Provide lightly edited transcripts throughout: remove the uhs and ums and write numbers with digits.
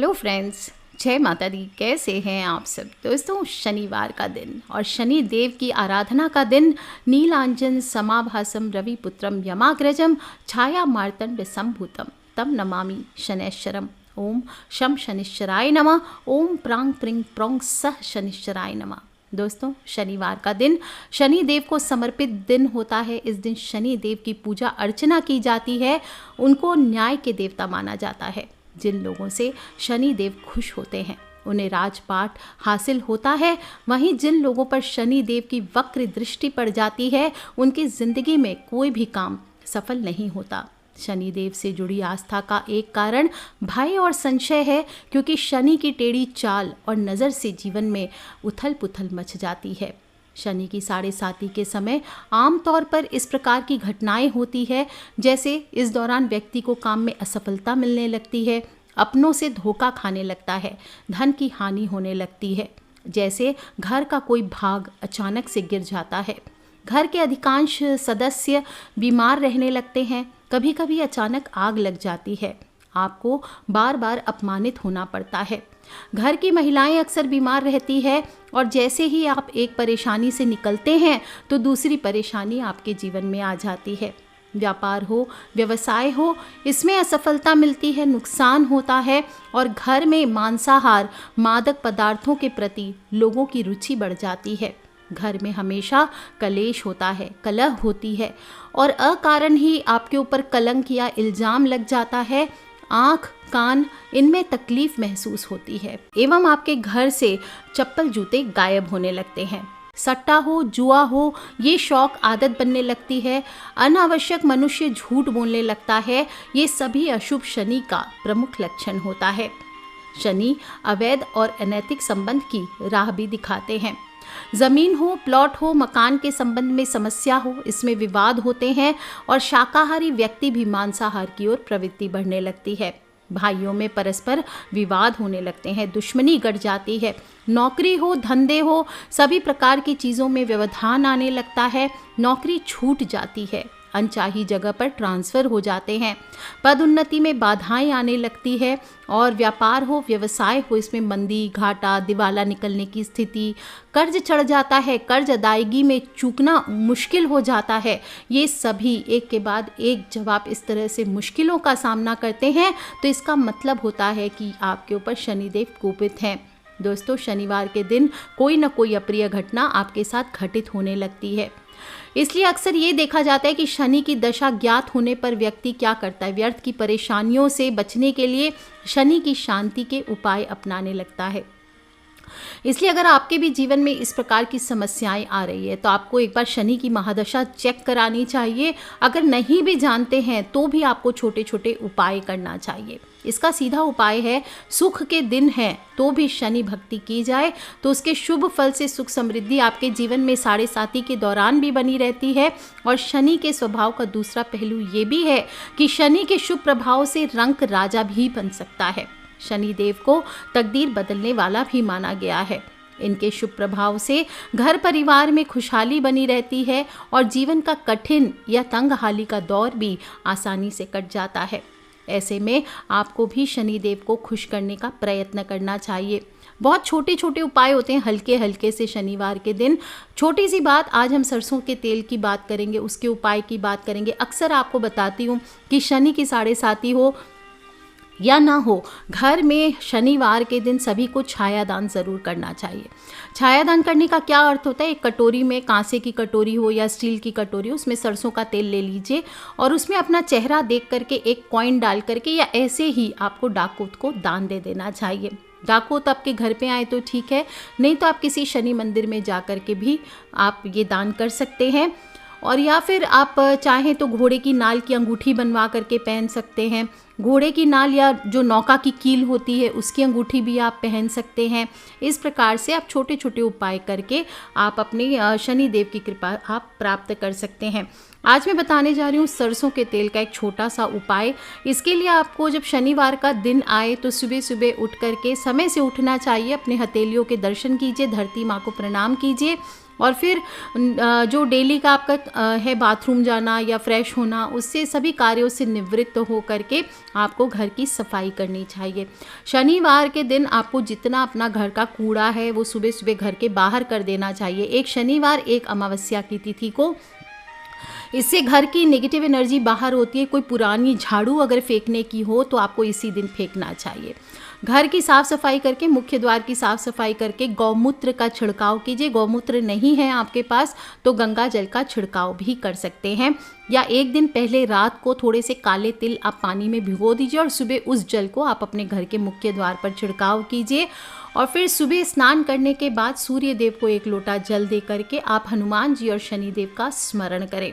Hello friends, जय माता दी। कैसे हैं आप सब दोस्तों। शनिवार का दिन और शनि देव की आराधना का दिन। नीलांजन समाभासम रविपुत्रम यमाग्रजम छाया मार्तंड संभूतम तम नमामि शनैश्चरम। ओम शम शनिश्चराय नमः। ओम प्रांग प्रिंग प्रोंग सह शनिश्चराय नमः। दोस्तों, शनिवार का दिन शनि देव को समर्पित दिन होता है। इस दिन शनि देव की पूजा अर्चना की जाती है। उनको न्याय के देवता माना जाता है। जिन लोगों से शनि देव खुश होते हैं उन्हें राजपाट हासिल होता है। वहीं जिन लोगों पर शनि देव की वक्र दृष्टि पड़ जाती है उनकी जिंदगी में कोई भी काम सफल नहीं होता। शनि देव से जुड़ी आस्था का एक कारण भय और संशय है, क्योंकि शनि की टेढ़ी चाल और नज़र से जीवन में उथल पुथल मच जाती है। शनि की 7.5 के समय आमतौर पर इस प्रकार की घटनाएं होती है, जैसे इस दौरान व्यक्ति को काम में असफलता मिलने लगती है, अपनों से धोखा खाने लगता है, धन की हानि होने लगती है, जैसे घर का कोई भाग अचानक से गिर जाता है, घर के अधिकांश सदस्य बीमार रहने लगते हैं, कभी कभी अचानक आग लग जाती है, आपको बार बार अपमानित होना पड़ता है। घर की महिलाएं अक्सर बीमार रहती है और जैसे ही आप एक परेशानी से निकलते हैं तो दूसरी परेशानी आपके जीवन में आ जाती है। व्यापार हो, व्यवसाय हो, इसमें असफलता मिलती है, नुकसान होता है और घर में मांसाहार मादक पदार्थों के प्रति लोगों की रुचि बढ़ जाती है। घर में हमेशा कलेश होता है, कलह होती है और अकारण ही आपके ऊपर कलंक या इल्जाम लग जाता है। आँख, कान, इनमें तकलीफ महसूस होती है एवं आपके घर से चप्पल जूते गायब होने लगते हैं। सट्टा हो, जुआ हो, ये शौक आदत बनने लगती है। अनावश्यक मनुष्य झूठ बोलने लगता है। ये सभी अशुभ शनि का प्रमुख लक्षण होता है। शनि अवैध और अनैतिक संबंध की राह भी दिखाते हैं। जमीन हो, प्लॉट हो, मकान के संबंध में समस्या हो, इसमें विवाद होते हैं और शाकाहारी व्यक्ति भी मांसाहार की ओर प्रवृत्ति बढ़ने लगती है। भाइयों में परस्पर विवाद होने लगते हैं, दुश्मनी गढ़ जाती है। नौकरी हो, धंधे हो, सभी प्रकार की चीज़ों में व्यवधान आने लगता है। नौकरी छूट जाती है, अनचाही जगह पर ट्रांसफ़र हो जाते हैं, पदोन्नति में बाधाएं आने लगती है और व्यापार हो, व्यवसाय हो, इसमें मंदी, घाटा, दिवाला निकलने की स्थिति, कर्ज चढ़ जाता है, कर्ज अदायगी में चूकना मुश्किल हो जाता है। ये सभी एक के बाद एक जब आप इस तरह से मुश्किलों का सामना करते हैं तो इसका मतलब होता है कि आपके ऊपर शनिदेव कोपित हैं। दोस्तों, शनिवार के दिन कोई ना कोई अप्रिय घटना आपके साथ घटित होने लगती है। इसलिए अक्सर ये देखा जाता है कि शनि की दशा ज्ञात होने पर व्यक्ति क्या करता है, व्यर्थ की परेशानियों से बचने के लिए शनि की शांति के उपाय अपनाने लगता है। इसलिए अगर आपके भी जीवन में इस प्रकार की समस्याएं आ रही है तो आपको एक बार शनि की महादशा चेक करानी चाहिए। अगर नहीं भी जानते हैं तो भी आपको छोटे छोटे उपाय करना चाहिए। इसका सीधा उपाय है, सुख के दिन है तो भी शनि भक्ति की जाए तो उसके शुभ फल से सुख समृद्धि आपके जीवन में 7.5 के दौरान भी बनी रहती है। और शनि के स्वभाव का दूसरा पहलू ये भी है कि शनि के शुभ प्रभाव से रंक राजा भी बन सकता है। शनि देव को तकदीर बदलने वाला भी माना गया है। इनके शुभ प्रभाव से घर परिवार में खुशहाली बनी रहती है और जीवन का कठिन या तंग हाली का दौर भी आसानी से कट जाता है। ऐसे में आपको भी शनि देव को खुश करने का प्रयत्न करना चाहिए। बहुत छोटे छोटे उपाय होते हैं हल्के हल्के से शनिवार के दिन। छोटी सी बात, आज हम सरसों के तेल की बात करेंगे, उसके उपाय की बात करेंगे। अक्सर आपको बताती हूँ कि शनि की 7.5 हो या ना हो, घर में शनिवार के दिन सभी को छायादान ज़रूर करना चाहिए। छायादान करने का क्या अर्थ होता है, एक कटोरी में, कांसे की कटोरी हो या स्टील की कटोरी हो, उसमें सरसों का तेल ले लीजिए और उसमें अपना चेहरा देख करके एक कॉइन डाल करके या ऐसे ही आपको डाकोत को दान दे देना चाहिए। डाकोत आपके घर पे आए तो ठीक है, नहीं तो आप किसी शनि मंदिर में जा कर के भी आप ये दान कर सकते हैं। और या फिर आप चाहें तो घोड़े की नाल की अंगूठी बनवा करके पहन सकते हैं। घोड़े की नाल या जो नौका की कील होती है उसकी अंगूठी भी आप पहन सकते हैं। इस प्रकार से आप छोटे छोटे उपाय करके आप अपने शनि देव की कृपा आप प्राप्त कर सकते हैं। आज मैं बताने जा रही हूँ सरसों के तेल का एक छोटा सा उपाय। इसके लिए आपको जब शनिवार का दिन आए तो सुबह सुबह उठ करके समय से उठना चाहिए। अपने हथेलियों के दर्शन कीजिए, धरती माँ को प्रणाम कीजिए और फिर जो डेली का आपका है बाथरूम जाना या फ्रेश होना, उससे सभी कार्यों से निवृत्त हो करके आपको घर की सफाई करनी चाहिए। शनिवार के दिन आपको जितना अपना घर का कूड़ा है वो सुबह सुबह घर के बाहर कर देना चाहिए, एक शनिवार एक अमावस्या की तिथि को। इससे घर की नेगेटिव एनर्जी बाहर होती है। कोई पुरानी झाड़ू अगर फेंकने की हो तो आपको इसी दिन फेंकना चाहिए। घर की साफ़ सफाई करके, मुख्य द्वार की साफ़ सफाई करके गौमूत्र का छिड़काव कीजिए। गौमूत्र नहीं है आपके पास तो गंगा जल का छिड़काव भी कर सकते हैं, या एक दिन पहले रात को थोड़े से काले तिल आप पानी में भिगो दीजिए और सुबह उस जल को आप अपने घर के मुख्य द्वार पर छिड़काव कीजिए। और फिर सुबह स्नान करने के बाद सूर्य देव को एक लोटा जल दे करके आप हनुमान जी और शनिदेव का स्मरण करें।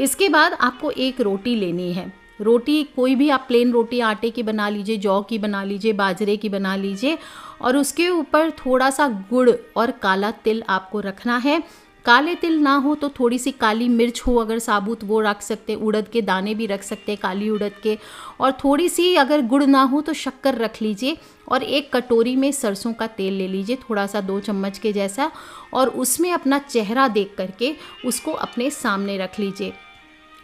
इसके बाद आपको एक रोटी लेनी है। रोटी कोई भी आप प्लेन रोटी आटे की बना लीजिए, जौ की बना लीजिए, बाजरे की बना लीजिए, और उसके ऊपर थोड़ा सा गुड़ और काला तिल आपको रखना है। काले तिल ना हो तो थोड़ी सी काली मिर्च हो अगर साबुत, वो रख सकते, उड़द के दाने भी रख सकते हैं, काली उड़द के, और थोड़ी सी अगर गुड़ ना हो तो शक्कर रख लीजिए। और एक कटोरी में सरसों का तेल ले लीजिए, थोड़ा सा 2 चम्मच के जैसा, और उसमें अपना चेहरा देख करके उसको अपने सामने रख लीजिए।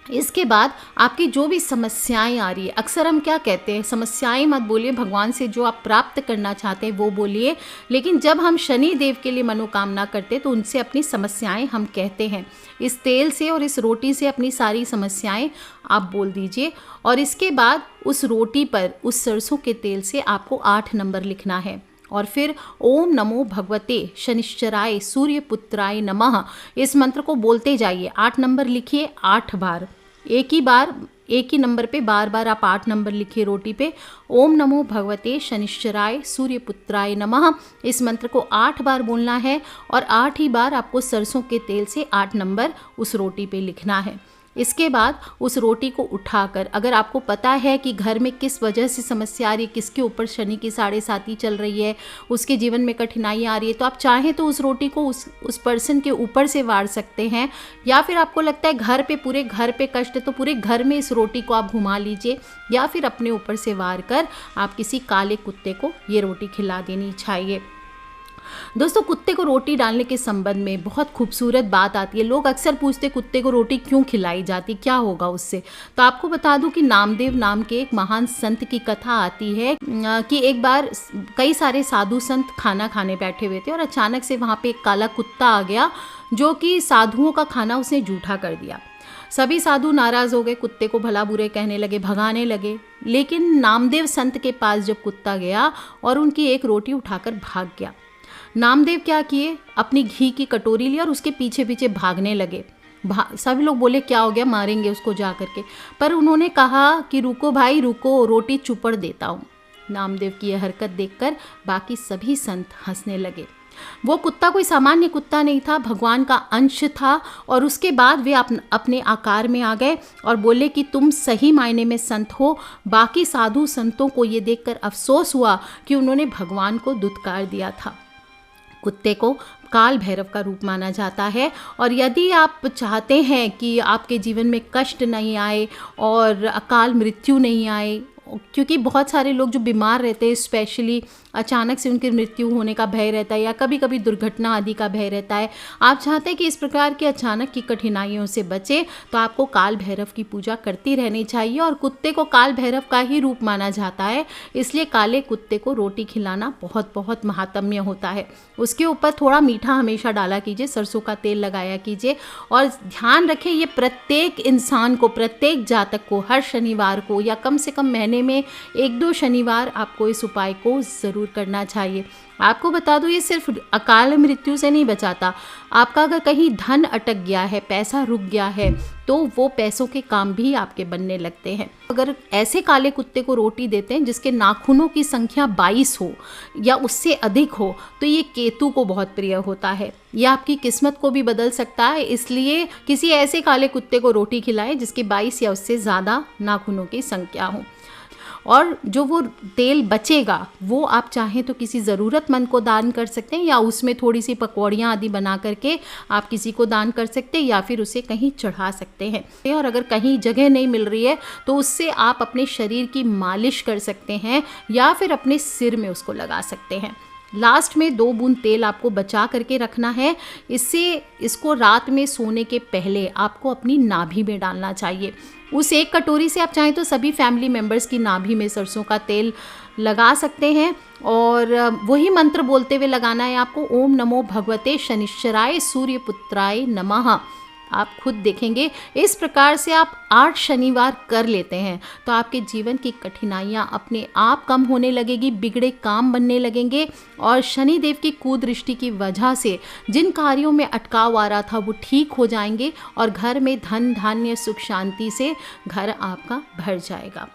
इसके बाद आपकी जो भी समस्याएं आ रही है, अक्सर हम क्या कहते हैं, समस्याएं मत बोलिए, भगवान से जो आप प्राप्त करना चाहते हैं वो बोलिए। लेकिन जब हम शनि देव के लिए मनोकामना करते तो उनसे अपनी समस्याएं हम कहते हैं। इस तेल से और इस रोटी से अपनी सारी समस्याएं आप बोल दीजिए। और इसके बाद उस रोटी पर उस सरसों के तेल से आपको 8 नंबर लिखना है। और फिर ओम नमो भगवते शनिश्चराय सूर्यपुत्राय नमः, इस मंत्र को बोलते जाइए। 8 नंबर लिखिए 8 बार, एक ही नंबर पे बार बार आप 8 नंबर लिखिए रोटी पे। ओम नमो भगवते शनिश्चराय सूर्यपुत्राय नमः, इस मंत्र को 8 बार बोलना है। और 8 ही बार आपको सरसों के तेल से 8 नंबर उस रोटी पे लिखना है। इसके बाद उस रोटी को उठाकर, अगर आपको पता है कि घर में किस वजह से समस्या आ रही है, किसके ऊपर शनि की 7.5 चल रही है, उसके जीवन में कठिनाई आ रही है, तो आप चाहें तो उस रोटी को उस पर्सन के ऊपर से वार सकते हैं। या फिर आपको लगता है घर पे, पूरे घर पे कष्ट है, तो पूरे घर में इस रोटी को आप घुमा लीजिए, या फिर अपने ऊपर से वार कर आप किसी काले कुत्ते को ये रोटी खिला देनी चाहिए। दोस्तों, कुत्ते को रोटी डालने के संबंध में बहुत खूबसूरत बात आती है। लोग अक्सर पूछते कुत्ते को रोटी क्यों खिलाई जाती, क्या होगा उससे। तो आपको बता दूं कि नामदेव नाम के एक महान संत की कथा आती है कि एक बार कई सारे साधु संत खाना खाने बैठे हुए थे और अचानक से वहाँ पे एक काला कुत्ता आ गया जो कि साधुओं का खाना उसने जूठा कर दिया। सभी साधु नाराज हो गए, कुत्ते को भला बुरे कहने लगे, भगाने लगे। लेकिन नामदेव संत के पास जब कुत्ता गया और उनकी एक रोटी उठाकर भाग गया, नामदेव क्या किए, अपनी घी की कटोरी ली और उसके पीछे पीछे भागने लगे। सभी लोग बोले क्या हो गया, मारेंगे उसको जा करके, पर उन्होंने कहा कि रुको भाई रुको, रोटी चुपड़ देता हूँ। नामदेव की यह हरकत देखकर बाकी सभी संत हंसने लगे। वो कुत्ता कोई सामान्य कुत्ता नहीं था, भगवान का अंश था। और उसके बाद वे अपने आकार में आ गए और बोले कि तुम सही मायने में संत हो। बाकी साधु संतों को ये देखकर अफसोस हुआ कि उन्होंने भगवान को दुत्कार दिया था। कुत्ते को काल भैरव का रूप माना जाता है। और यदि आप चाहते हैं कि आपके जीवन में कष्ट नहीं आए और अकाल मृत्यु नहीं आए, क्योंकि बहुत सारे लोग जो बीमार रहते हैं, स्पेशली अचानक से उनकी मृत्यु होने का भय रहता है या कभी कभी दुर्घटना आदि का भय रहता है, आप चाहते हैं कि इस प्रकार की अचानक की कठिनाइयों से बचे, तो आपको काल भैरव की पूजा करती रहनी चाहिए। और कुत्ते को काल भैरव का ही रूप माना जाता है, इसलिए काले कुत्ते को रोटी खिलाना बहुत बहुत महात्म्य होता है। उसके ऊपर थोड़ा मीठा हमेशा डाला कीजिए, सरसों का तेल लगाया कीजिए। और ध्यान रखें, ये प्रत्येक इंसान को, प्रत्येक जातक को हर शनिवार को या कम से कम महीने में 1-2 शनिवार आपको इस उपाय को ज़रूर करना चाहिए। आपको बता दूं, ये सिर्फ अकाल मृत्यु से नहीं बचाता। आपका अगर कहीं धन अटक गया है, पैसा रुक गया है, तो वो पैसों के काम भी आपके बनने लगते हैं। अगर ऐसे काले कुत्ते को रोटी देते हैं जिसके नाखूनों की संख्या 22 हो या उससे अधिक हो, तो ये केतु को बहुत प्रिय होता है। यह आपकी किस्मत को भी बदल सकता है। इसलिए किसी ऐसे काले कुत्ते को रोटी खिलाएं जिसके 22 या उससे ज़्यादा नाखूनों की संख्या हो। और जो वो तेल बचेगा वो आप चाहें तो किसी ज़रूरतमंद को दान कर सकते हैं, या उसमें थोड़ी सी पकौड़ियाँ आदि बना करके आप किसी को दान कर सकते हैं, या फिर उसे कहीं चढ़ा सकते हैं। और अगर कहीं जगह नहीं मिल रही है तो उससे आप अपने शरीर की मालिश कर सकते हैं या फिर अपने सिर में उसको लगा सकते हैं। लास्ट में 2 बूंद तेल आपको बचा करके रखना है। इसको रात में सोने के पहले आपको अपनी नाभि में डालना चाहिए। उस 1 कटोरी से आप चाहें तो सभी फैमिली मेम्बर्स की नाभि में सरसों का तेल लगा सकते हैं और वही मंत्र बोलते हुए लगाना है आपको, ओम नमो भगवते शनिश्चराय सूर्यपुत्राय नमः। आप खुद देखेंगे इस प्रकार से आप 8 शनिवार कर लेते हैं तो आपके जीवन की कठिनाइयाँ अपने आप कम होने लगेगी, बिगड़े काम बनने लगेंगे और शनिदेव की कुदृष्टि की वजह से जिन कार्यों में अटकाव आ रहा था वो ठीक हो जाएंगे और घर में धन धान्य सुख शांति से घर आपका भर जाएगा।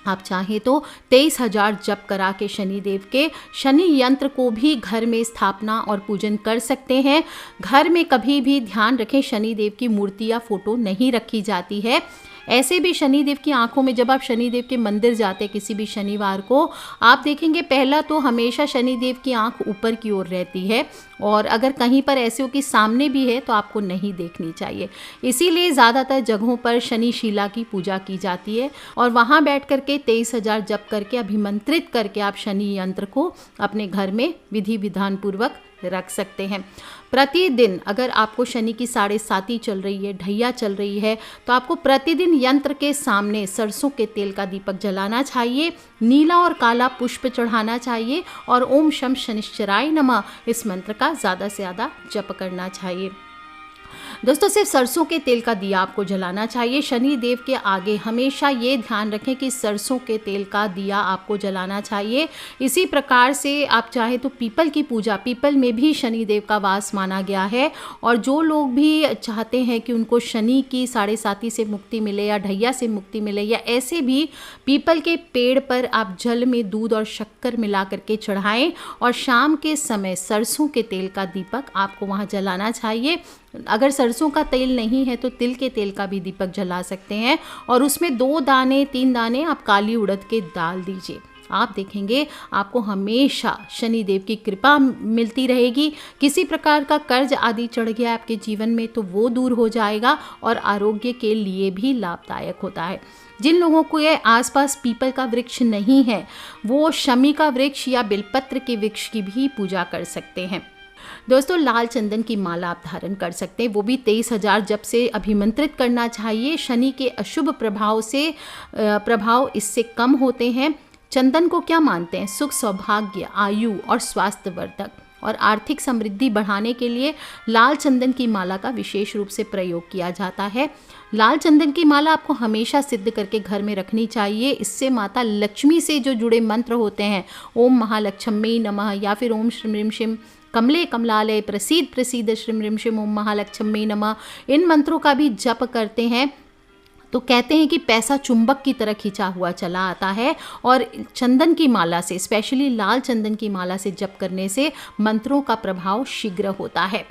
आप चाहें तो 23,000 जप करा के शनिदेव के शनि यंत्र को भी घर में स्थापना और पूजन कर सकते हैं। घर में कभी भी ध्यान रखें शनिदेव की मूर्ति या फोटो नहीं रखी जाती है। ऐसे भी शनिदेव की आंखों में जब आप शनिदेव के मंदिर जाते हैं किसी भी शनिवार को, आप देखेंगे पहला तो हमेशा शनिदेव की आंख ऊपर की ओर रहती है और अगर कहीं पर ऐसे हो कि सामने भी है तो आपको नहीं देखनी चाहिए। इसीलिए ज़्यादातर जगहों पर शनिशिला की पूजा की जाती है और वहाँ बैठ करके 23,000 जप करके अभिमंत्रित करके आप शनि यंत्र को अपने घर में विधि विधान पूर्वक रख सकते हैं। प्रतिदिन अगर आपको शनि की 7.5 चल रही है, ढैया चल रही है, तो आपको प्रतिदिन यंत्र के सामने सरसों के तेल का दीपक जलाना चाहिए, नीला और काला पुष्प चढ़ाना चाहिए और ओम शम शनिश्चराय नमः इस मंत्र का ज़्यादा से ज़्यादा जप करना चाहिए। दोस्तों, सिर्फ सरसों के तेल का दिया आपको जलाना चाहिए। शनि देव के आगे हमेशा ये ध्यान रखें कि सरसों के तेल का दिया आपको जलाना चाहिए। इसी प्रकार से आप चाहे तो पीपल की पूजा, पीपल में भी शनि देव का वास माना गया है और जो लोग भी चाहते हैं कि उनको शनि की 7.5 से मुक्ति मिले या ढैया से मुक्ति मिले, या ऐसे भी पीपल के पेड़ पर आप जल में दूध और शक्कर मिला करके चढ़ाएं और शाम के समय सरसों के तेल का दीपक आपको वहाँ जलाना चाहिए। अगर सरसों का तेल नहीं है तो तिल के तेल का भी दीपक जला सकते हैं और उसमें 2 दाने 3 दाने आप काली उड़द के डाल दीजिए। आप देखेंगे आपको हमेशा शनि देव की कृपा मिलती रहेगी। किसी प्रकार का कर्ज आदि चढ़ गया आपके जीवन में तो वो दूर हो जाएगा और आरोग्य के लिए भी लाभदायक होता है। जिन लोगों को ये आसपास पीपल का वृक्ष नहीं है वो शमी का वृक्ष या बेलपत्र के वृक्ष की भी पूजा कर सकते हैं। दोस्तों, लाल चंदन की माला आप धारण कर सकते हैं, वो भी 23,000 जप से अभिमंत्रित करना चाहिए। शनि के अशुभ प्रभाव इससे कम होते हैं। चंदन को क्या मानते हैं? सुख, सौभाग्य, आयु और स्वास्थ्य वर्धक और आर्थिक समृद्धि बढ़ाने के लिए लाल चंदन की माला का विशेष रूप से प्रयोग किया जाता है। लाल चंदन की माला आपको हमेशा सिद्ध करके घर में रखनी चाहिए। इससे माता लक्ष्मी से जो जुड़े मंत्र होते हैं, ओम महालक्ष्मी नमः या फिर ओम श्रीम ह्रीम शिम कमले कमलालय प्रसीद प्रसीद श्रीम ह्रीम शिम ओम महालक्ष्मी नमः, इन मंत्रों का भी जप करते हैं तो कहते हैं कि पैसा चुंबक की तरह खींचा हुआ चला आता है। और चंदन की माला से, स्पेशली लाल चंदन की माला से जप करने से मंत्रों का प्रभाव शीघ्र होता है।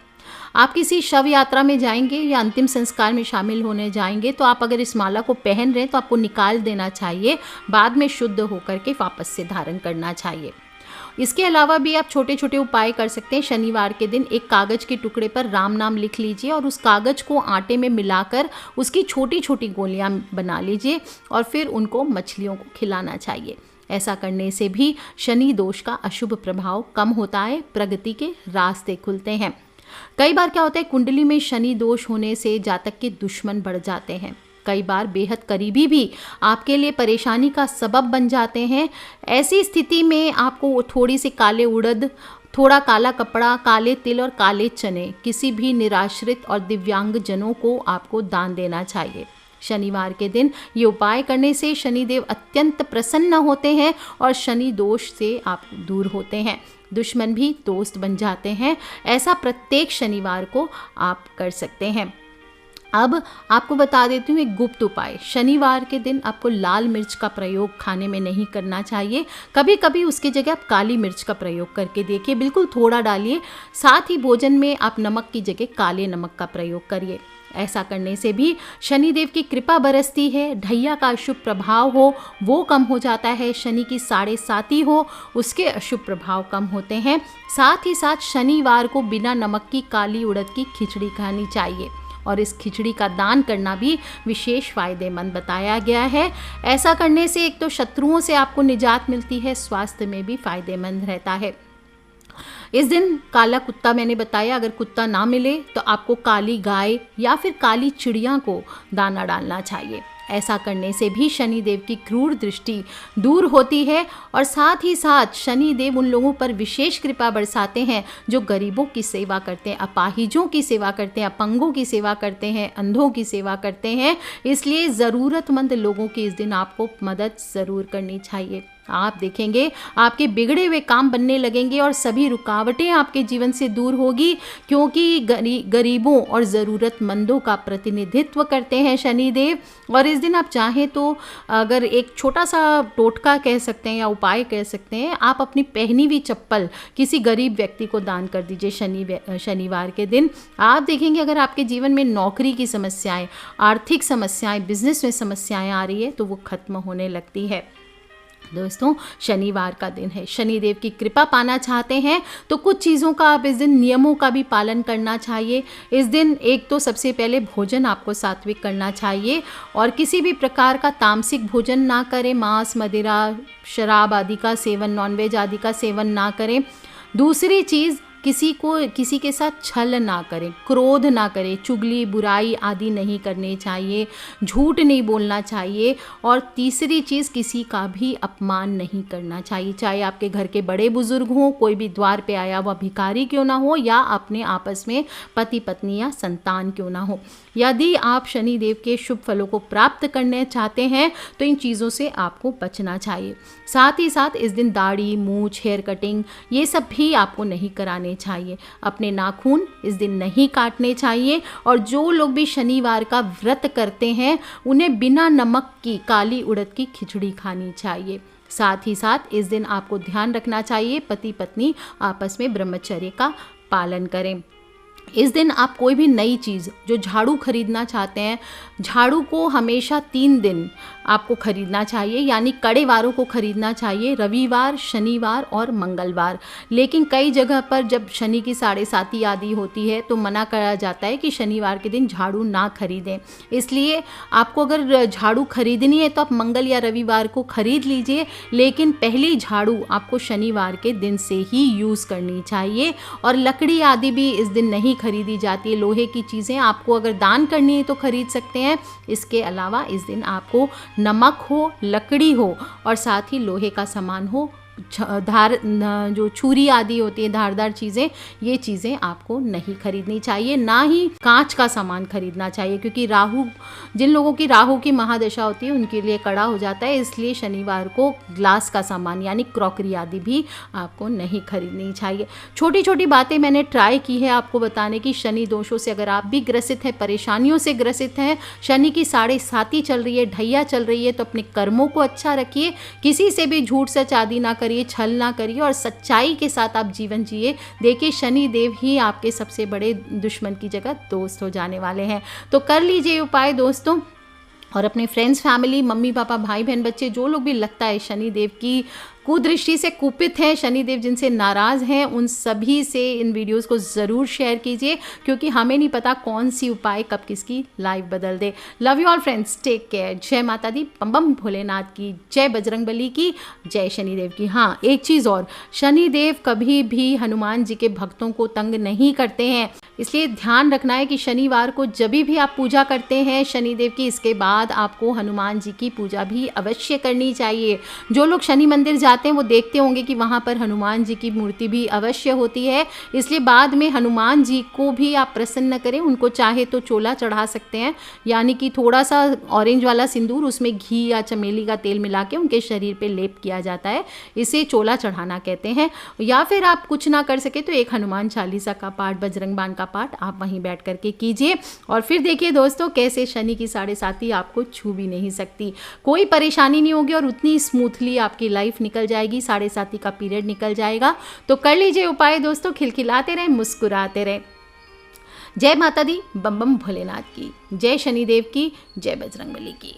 आप किसी शव यात्रा में जाएंगे या अंतिम संस्कार में शामिल होने जाएंगे तो आप अगर इस माला को पहन रहे हैं तो आपको निकाल देना चाहिए, बाद में शुद्ध होकर के वापस से धारण करना चाहिए। इसके अलावा भी आप छोटे छोटे उपाय कर सकते हैं। शनिवार के दिन एक कागज़ के टुकड़े पर राम नाम लिख लीजिए और उस कागज़ को आटे में मिलाकर उसकी छोटी छोटी गोलियां बना लीजिए और फिर उनको मछलियों को खिलाना चाहिए। ऐसा करने से भी शनि दोष का अशुभ प्रभाव कम होता है, प्रगति के रास्ते खुलते हैं। कई बार क्या होता है, कुंडली में शनि दोष होने से जातक के दुश्मन बढ़ जाते हैं। कई बार बेहद करीबी भी आपके लिए परेशानी का सबब बन जाते हैं। ऐसी स्थिति में आपको थोड़ी सी काले उड़द, थोड़ा काला कपड़ा, काले तिल और काले चने किसी भी निराश्रित और दिव्यांग जनों को आपको दान देना चाहिए। शनिवार के दिन ये उपाय करने से शनिदेव अत्यंत प्रसन्न होते हैं और शनि दोष से आप दूर होते हैं, दुश्मन भी दोस्त बन जाते हैं। ऐसा प्रत्येक शनिवार को आप कर सकते हैं। अब आपको बता देती हूँ एक गुप्त उपाय। शनिवार के दिन आपको लाल मिर्च का प्रयोग खाने में नहीं करना चाहिए। कभी कभी उसकी जगह आप काली मिर्च का प्रयोग करके देखिए, बिल्कुल थोड़ा डालिए। साथ ही भोजन में आप नमक की जगह काले नमक का प्रयोग करिए। ऐसा करने से भी शनिदेव की कृपा बरसती है। ढैया का अशुभ प्रभाव हो वो कम हो जाता है। शनि की 7.5 हो उसके अशुभ प्रभाव कम होते हैं। साथ ही साथ शनिवार को बिना नमक की काली उड़द की खिचड़ी खानी चाहिए और इस खिचड़ी का दान करना भी विशेष फायदेमंद बताया गया है। ऐसा करने से एक तो शत्रुओं से आपको निजात मिलती है, स्वास्थ्य में भी फायदेमंद रहता है। इस दिन काला कुत्ता मैंने बताया, अगर कुत्ता ना मिले तो आपको काली गाय या फिर काली चिड़िया को दाना डालना चाहिए। ऐसा करने से भी शनिदेव की क्रूर दृष्टि दूर होती है और साथ ही साथ शनिदेव उन लोगों पर विशेष कृपा बरसाते हैं जो गरीबों की सेवा करते हैं, अपाहिजों की सेवा करते हैं, अपंगों की सेवा करते हैं, अंधों की सेवा करते हैं। इसलिए ज़रूरतमंद लोगों की इस दिन आपको मदद ज़रूर करनी चाहिए। आप देखेंगे आपके बिगड़े हुए काम बनने लगेंगे और सभी रुकावटें आपके जीवन से दूर होगी, क्योंकि गरीबों और ज़रूरतमंदों का प्रतिनिधित्व करते हैं शनिदेव। और इस दिन आप चाहें तो अगर एक छोटा सा टोटका कह सकते हैं या उपाय कह सकते हैं, आप अपनी पहनी हुई चप्पल किसी गरीब व्यक्ति को दान कर दीजिए शनिवार के दिन। आप देखेंगे अगर आपके जीवन में नौकरी की समस्याएं, आर्थिक समस्याएं, बिजनेस में समस्याएं आ रही है तो वो खत्म होने लगती है। दोस्तों, शनिवार का दिन है, शनिदेव की कृपा पाना चाहते हैं तो कुछ चीज़ों का आप इस दिन नियमों का भी पालन करना चाहिए। इस दिन एक तो सबसे पहले भोजन आपको सात्विक करना चाहिए और किसी भी प्रकार का तामसिक भोजन ना करें, मांस, मदिरा, शराब आदि का सेवन, नॉनवेज आदि का सेवन ना करें। दूसरी चीज़, किसी के साथ छल ना करें, क्रोध ना करें, चुगली, बुराई आदि नहीं करनी चाहिए, झूठ नहीं बोलना चाहिए। और तीसरी चीज़, किसी का भी अपमान नहीं करना चाहिए, चाहे आपके घर के बड़े बुजुर्ग हों, कोई भी द्वार पे आया हुआ भिखारी क्यों ना हो, या अपने आपस में पति पत्नी या संतान क्यों ना हो। यदि आप शनिदेव के शुभ फलों को प्राप्त करना चाहते हैं तो इन चीज़ों से आपको बचना चाहिए। साथ ही साथ इस दिन दाढ़ी, मूछ, हेयर कटिंग ये सब भी आपको नहीं कराने चाहिए। अपने नाखून इस दिन नहीं काटने चाहिए। और जो लोग भी शनिवार का व्रत करते हैं उन्हें बिना नमक की काली उड़द की खिचड़ी खानी चाहिए। साथ ही साथ इस दिन आपको ध्यान रखना चाहिए पति पत्नी आपस में ब्रह्मचर्य का पालन करें। इस दिन आप कोई भी नई चीज़, जो झाड़ू खरीदना चाहते हैं, झाड़ू को हमेशा 3 दिन आपको खरीदना चाहिए, यानी कड़े वारों को खरीदना चाहिए, रविवार, शनिवार और मंगलवार। लेकिन कई जगह पर जब शनि की 7.5 आदि होती है तो मना करा जाता है कि शनिवार के दिन झाड़ू ना खरीदें। इसलिए आपको अगर झाड़ू खरीदनी है तो आप मंगल या रविवार को खरीद लीजिए, लेकिन पहली झाड़ू आपको शनिवार के दिन से ही यूज़ करनी चाहिए। और लकड़ी आदि भी इस दिन नहीं खरीदी जाती है। लोहे की चीज़ें आपको अगर दान करनी है तो खरीद सकते हैं। इसके अलावा इस दिन आपको नमक हो, लकड़ी हो और साथ ही लोहे का सामान हो, जो छुरी आदि होती है, धारदार चीज़ें, ये चीज़ें आपको नहीं खरीदनी चाहिए। ना ही कांच का सामान खरीदना चाहिए, क्योंकि जिन लोगों की राहु की महादशा होती है उनके लिए कड़ा हो जाता है। इसलिए शनिवार को ग्लास का सामान यानी क्रॉकरी आदि भी आपको नहीं खरीदनी चाहिए। छोटी छोटी बातें मैंने ट्राई की है आपको बताने की। शनि दोषों से अगर आप भी ग्रसित हैं, परेशानियों से ग्रसित हैं, शनि की 7.5 चल रही है, ढैया चल रही है, तो अपने कर्मों को अच्छा रखिए, किसी से भी झूठ सच आदि ना करिए, छल ना करिए और सच्चाई के साथ आप जीवन जिए। देखिए शनि देव ही आपके सबसे बड़े दुश्मन की जगह दोस्त हो जाने वाले हैं। तो कर लीजिए उपाय दोस्तों, और अपने फ्रेंड्स, फैमिली, मम्मी पापा, भाई बहन, बच्चे, जो लोग भी लगता है शनि देव की कुदृष्टि से कुपित हैं, शनिदेव जिनसे नाराज़ हैं, उन सभी से इन वीडियोस को ज़रूर शेयर कीजिए, क्योंकि हमें नहीं पता कौन सी उपाय कब किसकी लाइफ बदल दे। Love you all friends, take care. जय माता दी, बम बम भोलेनाथ की जय, बजरंग बली की जय, शनिदेव की। हाँ, एक चीज़ और, शनिदेव कभी भी हनुमान जी के भक्तों को तंग नहीं करते हैं। इसलिए ध्यान रखना है कि शनिवार को जब भी आप पूजा करते हैं शनिदेव की, इसके बाद आपको हनुमान जी की पूजा भी अवश्य करनी चाहिए। जो लोग शनि मंदिर जाते हैं वो देखते होंगे कि वहाँ पर हनुमान जी की मूर्ति भी अवश्य होती है। इसलिए बाद में हनुमान जी को भी आप प्रसन्न करें। उनको चाहे तो चोला चढ़ा सकते हैं, यानी कि थोड़ा सा ऑरेंज वाला सिंदूर, उसमें घी या चमेली का तेल मिला के उनके शरीर पे लेप किया जाता है, इसे चोला चढ़ाना कहते हैं। या फिर आप कुछ ना कर सके तो एक हनुमान चालीसा का पाठ, बजरंग बाण का पाठ आप वहीं बैठ करके कीजिए। और फिर देखिए दोस्तों कैसे शनि की 7.5 आपको छू भी नहीं सकती, कोई परेशानी नहीं होगी और उतनी स्मूथली आपकी लाइफ निकल जाएगी, 7.5 का पीरियड निकल जाएगा। तो कर लीजिए उपाय दोस्तों, खिलखिलाते रहें, मुस्कुराते रहें। जय माता दी, बम बम भोलेनाथ की जय, शनिदेव की जय, बजरंग बली की।